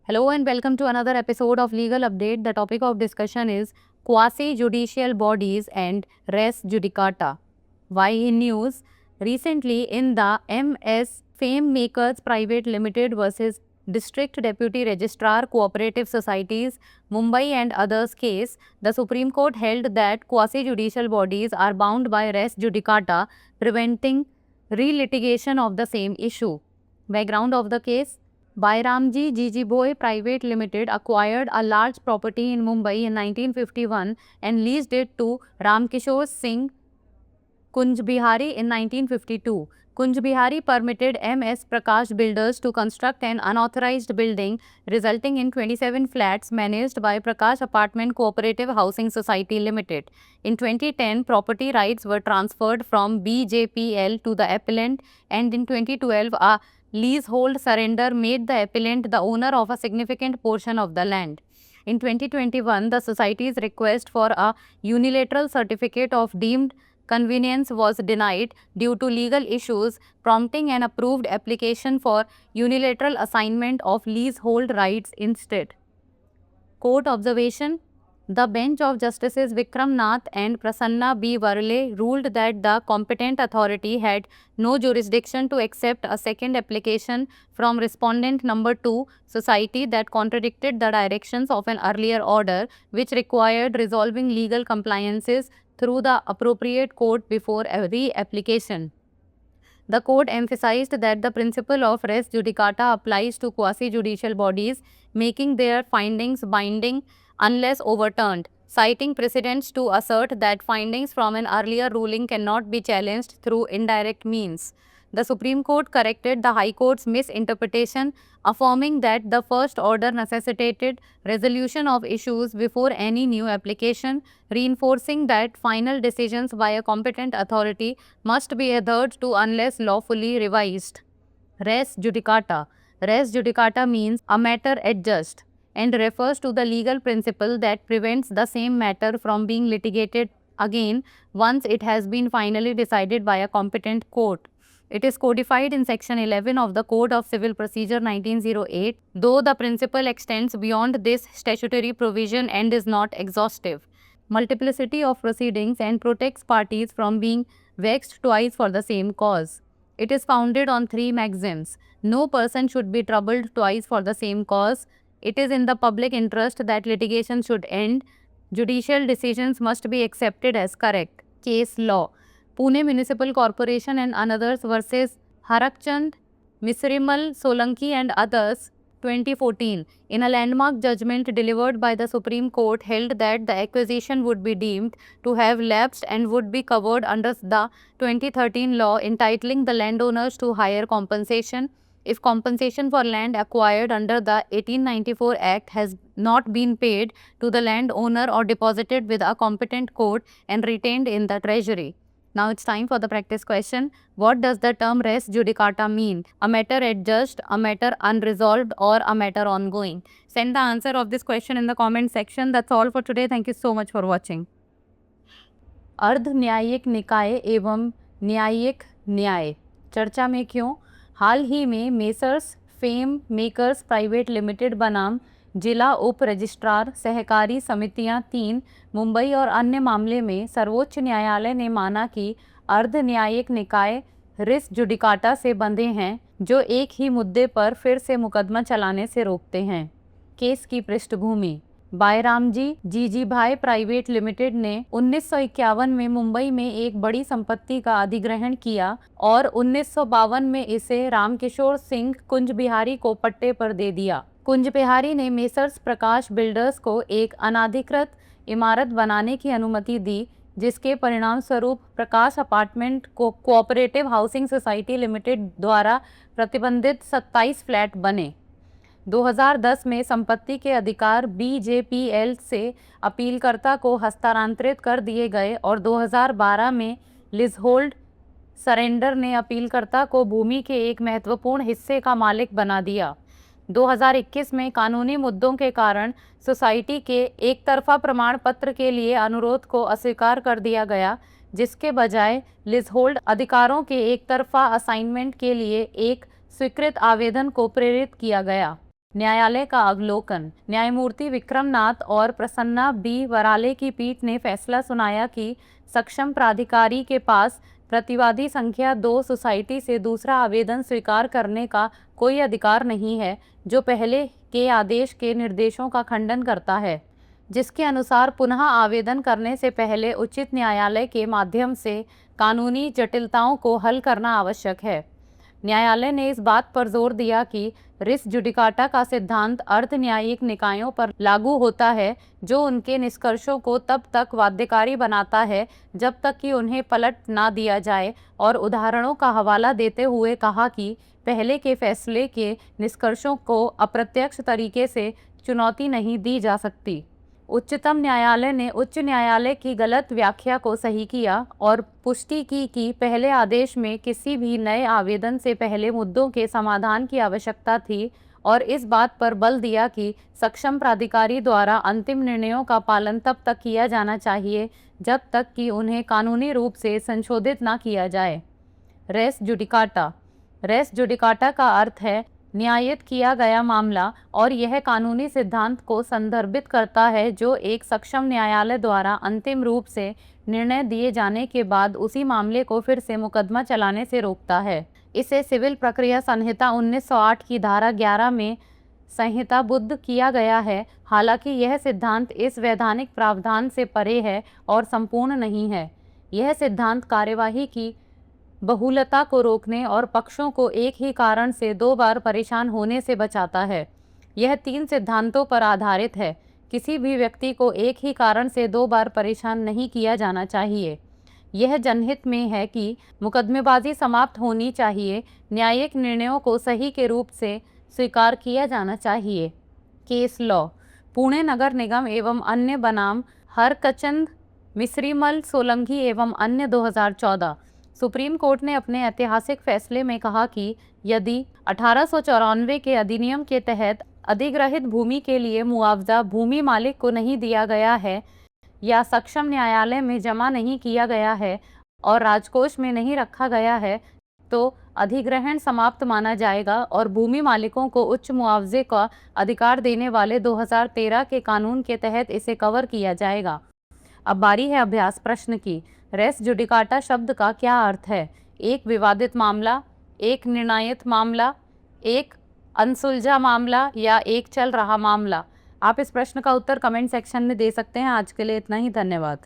Hello and welcome to another episode of Legal Update. The topic of discussion is quasi-judicial bodies and res judicata. Why in news? Recently in the MS Fame Makers Private Limited versus District Deputy Registrar Cooperative Societies, Mumbai and others case, the Supreme Court held that quasi-judicial bodies are bound by res judicata, preventing relitigation of the same issue. Background of the case: Bairamji Jijibhoy Private Limited acquired a large property in Mumbai in 1951 and leased it to Ramkishore Singh Kunjbihari in 1952. Kunjbihari permitted M.S. Prakash Builders to construct an unauthorized building, resulting in 27 flats managed by Prakash Apartment Cooperative Housing Society Limited. In 2010, property rights were transferred from BJPL to the appellant, and in 2012, a leasehold surrender made the appellant the owner of a significant portion of the land. In 2021, the society's request for a unilateral certificate of deemed convenience was denied due to legal issues, prompting an approved application for unilateral assignment of leasehold rights instead. Court observation: the bench of Justices Vikram Nath and Prasanna B. Varle ruled that the competent authority had no jurisdiction to accept a second application from respondent number 2 society that contradicted the directions of an earlier order, which required resolving legal compliances through the appropriate court before a re-application. The court emphasized that the principle of res judicata applies to quasi-judicial bodies, making their findings binding unless overturned, citing precedents to assert that findings from an earlier ruling cannot be challenged through indirect means. The Supreme Court corrected the High Court's misinterpretation, affirming that the first order necessitated resolution of issues before any new application, reinforcing that final decisions by a competent authority must be adhered to unless lawfully revised. Res judicata. Res judicata means a matter adjust and refers to the legal principle that prevents the same matter from being litigated again once it has been finally decided by a competent court. It is codified in Section 11 of the Code of Civil Procedure 1908, though the principle extends beyond this statutory provision and is not exhaustive. Multiplicity of proceedings and protects parties from being vexed twice for the same cause. It is founded on three maxims. No person should be troubled twice for the same cause. It is in the public interest that litigation should end. Judicial decisions must be accepted as correct. Case law. Pune Municipal Corporation and others versus Harakchand, Misrimal, Solanki and others, 2014. In a landmark judgment delivered by the Supreme Court, held that the acquisition would be deemed to have lapsed and would be covered under the 2013 law entitling the landowners to higher compensation if compensation for land acquired under the 1894 Act has not been paid to the landowner or deposited with a competent court and retained in the treasury. Now it's time for the practice question. What does the term res judicata mean? A matter adjust, a matter unresolved, or a matter ongoing? Send the answer of this question in the comment section. That's all for today. Thank you so much for watching. अर्ध न्यायिक निकाय एवं न्यायिक न्याय चर्चा में क्यों? हाल ही में messrs fame makers private limited बनाम जिला उप रजिस्ट्रार सहकारी समितियां 3 मुंबई और अन्य मामले में सर्वोच्च न्यायालय ने माना कि अर्ध न्यायिक निकाय रिस जुडिकाटा से बंधे हैं, जो एक ही मुद्दे पर फिर से मुकदमा चलाने से रोकते हैं। केस की पृष्ठभूमि: बायरामजी जीजीभाई प्राइवेट लिमिटेड ने 1951 में मुंबई में एक बड़ी संपत्ति का अधिग्रहण किया और 1952 में इसे रामकिशोर सिंह कुंजबिहारी को पट्टे पर दे दिया। कुंजबिहारी ने मेसर्स प्रकाश बिल्डर्स को एक अनाधिकृत इमारत बनाने की अनुमति दी, जिसके परिणाम स्वरूप प्रकाश अपार्टमेंट को कोऑपरेटिव हाउसिंग सोसाइटी लिमिटेड द्वारा प्रतिबंधित 27 फ्लैट बने। 2010 में संपत्ति के अधिकार बीजेपीएल से अपीलकर्ता को हस्तांतरित कर दिए गए और 2012 में लीजहोल्ड सरेंडर ने अपीलकर्ता को भूमि के एक महत्वपूर्ण हिस्से का मालिक बना दिया। 2021 में कानूनी मुद्दों के कारण सोसाइटी के एक तरफा प्रमाण पत्र के लिए अनुरोध को अस्वीकार कर दिया गया, जिसके बजाय लीजहोल्ड अधिकारों के एक तरफा असाइनमेंट के लिए एक स्वीकृत आवेदन को प्रेरित किया गया। न्यायालय का अवलोकन। न्यायमूर्ति विक्रमनाथ और प्रसन्ना बी वराले की पीठ ने फैसला सुनाया कि सक्षम प्राधिकारी के पास प्रतिवादी संख्या 2 सोसाइटी से दूसरा आवेदन स्वीकार करने का कोई अधिकार नहीं है, जो पहले के आदेश के निर्देशों का खंडन करता है, जिसके अनुसार पुनः आवेदन करने से पहले उचित न्यायालय के माध्यम से कानूनी जटिलताओं को हल करना आवश्यक है। न्यायालय ने इस बात पर जोर दिया कि रिस जुडिकाटा का सिद्धांत अर्ध न्यायिक निकायों पर लागू होता है, जो उनके निष्कर्षों को तब तक बाध्यकारी बनाता है जब तक कि उन्हें पलट ना दिया जाए, और उदाहरणों का हवाला देते हुए कहा कि पहले के फैसले के निष्कर्षों को अप्रत्यक्ष तरीके से चुनौती नहीं दी जा सकती। उच्चतम न्यायालय ने उच्च न्यायालय की गलत व्याख्या को सही किया और पुष्टि की कि पहले आदेश में किसी भी नए आवेदन से पहले मुद्दों के समाधान की आवश्यकता थी, और इस बात पर बल दिया कि सक्षम प्राधिकारी द्वारा अंतिम निर्णयों का पालन तब तक किया जाना चाहिए जब तक कि उन्हें कानूनी रूप से संशोधित न किया जाए। Race judicata. रेस जुडिकाटा का अर्थ है न्यायित किया गया मामला, और यह कानूनी सिद्धांत को संदर्भित करता है जो एक सक्षम न्यायालय द्वारा अंतिम रूप से निर्णय दिए जाने के बाद उसी मामले को फिर से मुकदमा चलाने से रोकता है। इसे सिविल प्रक्रिया संहिता 1908 की धारा 11 में संहिताबद्ध किया गया है। हालांकि यह सिद्धांत इस वैधानिक प्रावधान से परे है और संपूर्ण नहीं है। यह सिद्धांत कार्यवाही की बहुलता को रोकने और पक्षों को एक ही कारण से 2 बार परेशान होने से बचाता है। यह 3 सिद्धांतों पर आधारित है। किसी भी व्यक्ति को एक ही कारण से 2 बार परेशान नहीं किया जाना चाहिए। यह जनहित में है कि मुकदमेबाजी समाप्त होनी चाहिए। न्यायिक निर्णयों को सही के रूप से स्वीकार किया जाना चाहिए। Case law. पुणे नगर निगम एवं अन्य बनाम हरकचंद मिश्रीमल सोलंकी एवं अन्य 2014। सुप्रीम कोर्ट ने अपने ऐतिहासिक फैसले में कहा कि यदि 1894 के अधिनियम के तहत अधिग्रहित भूमि के लिए मुआवजा भूमि मालिक को नहीं दिया गया है या सक्षम न्यायालय में जमा नहीं किया गया है और राजकोष में नहीं रखा गया है, तो अधिग्रहण समाप्त माना जाएगा और भूमि मालिकों को उच्च मुआवजे का अधिकार देने वाले 2013 के कानून के तहत इसे कवर किया जाएगा। अब बारी है अभ्यास प्रश्न की। रेस जुडिकाटा शब्द का क्या अर्थ है? एक विवादित मामला, एक निर्णायित मामला, एक अनसुलझा मामला या एक चल रहा मामला? आप इस प्रश्न का उत्तर कमेंट सेक्शन में दे सकते हैं। आज के लिए इतना ही, धन्यवाद।